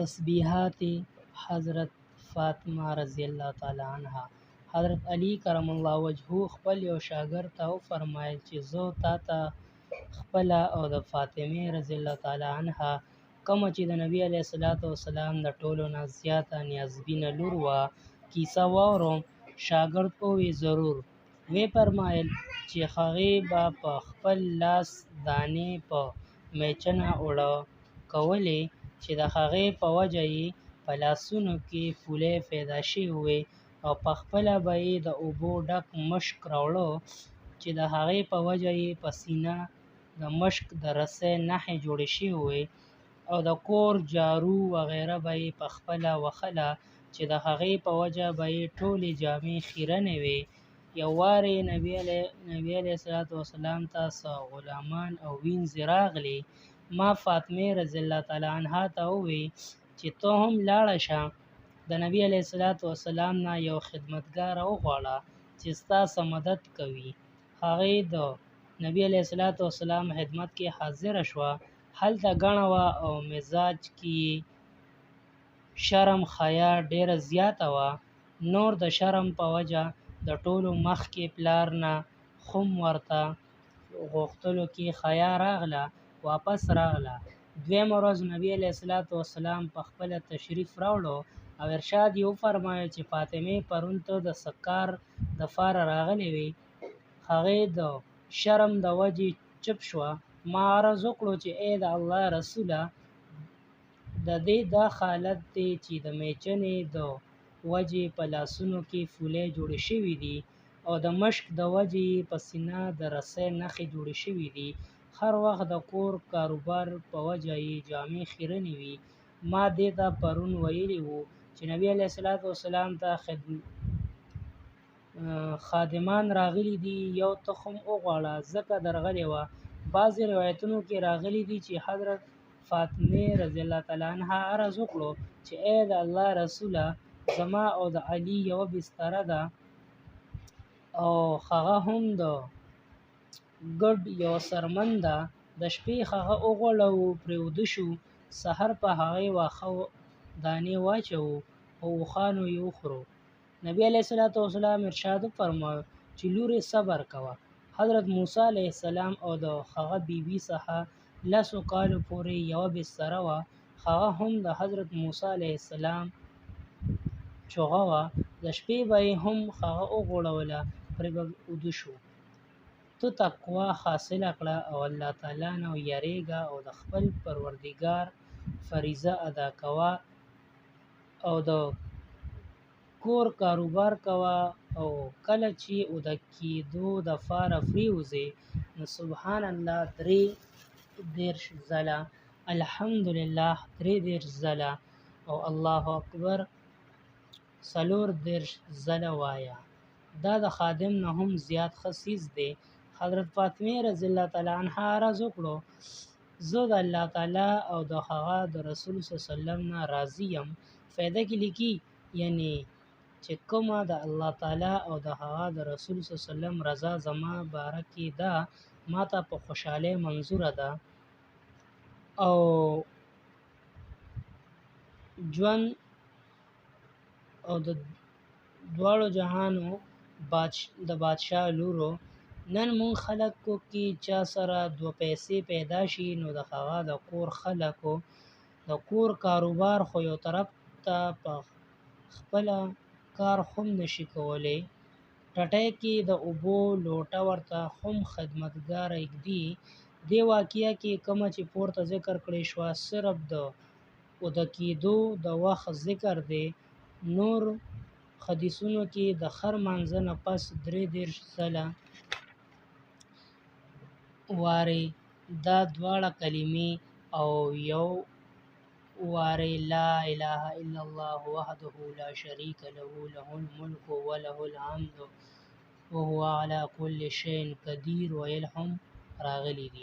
تسبیحات حضرت فاطمه رضی الله تعالی عنها. حضرت علی کرم الله وجهه خپل یو شاګرد ته وفرمایل چې زه تا ته خپله او د فاطمې رضی الله تعالی عنها کومه چې د نبي علیه الصلاۃ والسلام د ټولو نه زیاته نیازبینه لور وه کیسه واورم. شاګرد ووی ضرور. وی فرمایل چې هغې به په خپل لاس دانې په میچنه اوړه کولې چې د هغې په وجه یې په لاسونو کې پولې پیدا شوې وې او په خپله به یې د اوبو ډک مشک راوړه چې د هغې په وجه یې په سینه د مشک د رسۍ نښې جوړې شوې وې او د کور جارو وغیره به یې په خپله وهله چې د هغې په وجه به یې ټولې جامې خیرنې وې. یو وارې نبي علیه الصلاۃ والسلام ته څه غلامان او وینځې راغلې. ما فاطمې رضی الله تعالی عنها ته ووی چې ته هم لاړه شه د نبي علیه الصلاۃ والسلام نه یو خدمتګاره وغواړه چې ستا څه مدد کوي. هغې د نبي علیه الصلاۃ والسلام خدمت کې حاضره شوه. هلته ګڼه وه او مزاج کې شرم حیا ډېره زیاته وه. نور د شرم په وجه د ټولو مخکې پلار نه خم ورته غوښتلو کې حیا راغله واپس راغله. دویمه ورځ نبي علیه الصلاۃ والسلام په خپله تشریف راوړو او ارشاد یې وفرمایل چې فاطمې پرون ته د څه کار دپاره راغلې وې. هغې د شرم د وجې چپ شوه. ما عرض وکړو چې ای د الله رسوله د دې دا حالت دی چې د میچنې د وجې په لاسونو کې فولې جوړې شوي دي او د مشک د وجې په سینه د رسۍ نښې جوړې شوي دي. هر وخت د کور کاروبار په وجه یې جامې خیرنې وي. ما دې ته پرون ویلي وو چې نبي علیه الصلاۃ والسلام ته خادمان راغلي دي یو تخم وغواړه ځکه درغلې وه. بعضې روایتونو کې راغلي دي چې حضرت فاطمې رضی الله تعالی عنها عرض وکړو چې ای د الله رسوله زما او د علي یوه بستره ده او هغه هم د ګډ یو څرمن ده. د شپې هغه وغوړوو پرې ویده شو. سحر په هغې واښه دانې واچوو او اوښانو یې وخورو. نبي علیه الصلاۃ والسلام ارشاد وفرمایل چې لورې صبر کوه. حضرت موسی علیه السلام او د هغه بیبي څخه 10 کالو پورې یوه بستره وه. هغه هم د حضرت موسی علیه السلام چوغه وه. د شپې به یې هم هغه وغوړوله پرې به ویده شو. ته تقوا حاصله کړه او الله تعالی نه ویریږه او د خپل پروردګار فریضه ادا کوه او د کور کاروبار کوه او کله چې اوده کېدو دپاره پرېوځې نو سبحان الله 33 ځله، الحمدلله 33 ځله او الله اکبر 34 ځله وایه. دا د خادم نه هم زیات ښه څیز دی. حضرت فاطمې رضی الله تعالی عنها عرض وکړو زه د الله تعالی او د هغه د رسول صلی الله علیه وسلم نه راضي یم. فایده کې لیکي یعنی چې کومه د الله تعالی او د هغه د رسول صلی الله علیه وسلم رضا زما باره کې ده ما ته په خوشحالۍ منظوره ده او ژوند او د دواړو جهانو د بادشاه لورو. نن مونږ خلکو کې چا سره 2 پیسې پیدا شي نو د هغه د کور خلکو د کور کاروبار خو یو طرف ته په خپله کار هم نشي کولی. ټټۍ کې د اوبو لوټه ورته هم خدمتګاره ږدي. دې واقعه کې کومه چې پورته ذکر کړې شوه صرف د اوده کېدو د وخت ذکر دی. نور حدیثونو کې د خر مانځه نه پس 33 ځله وارې دا دواړه کلمې او یو وارې لا اله الا الله وحده لا شریک له له الملک وله الحمد وهو على كل شيء قدیر ویل هم راغلي دي.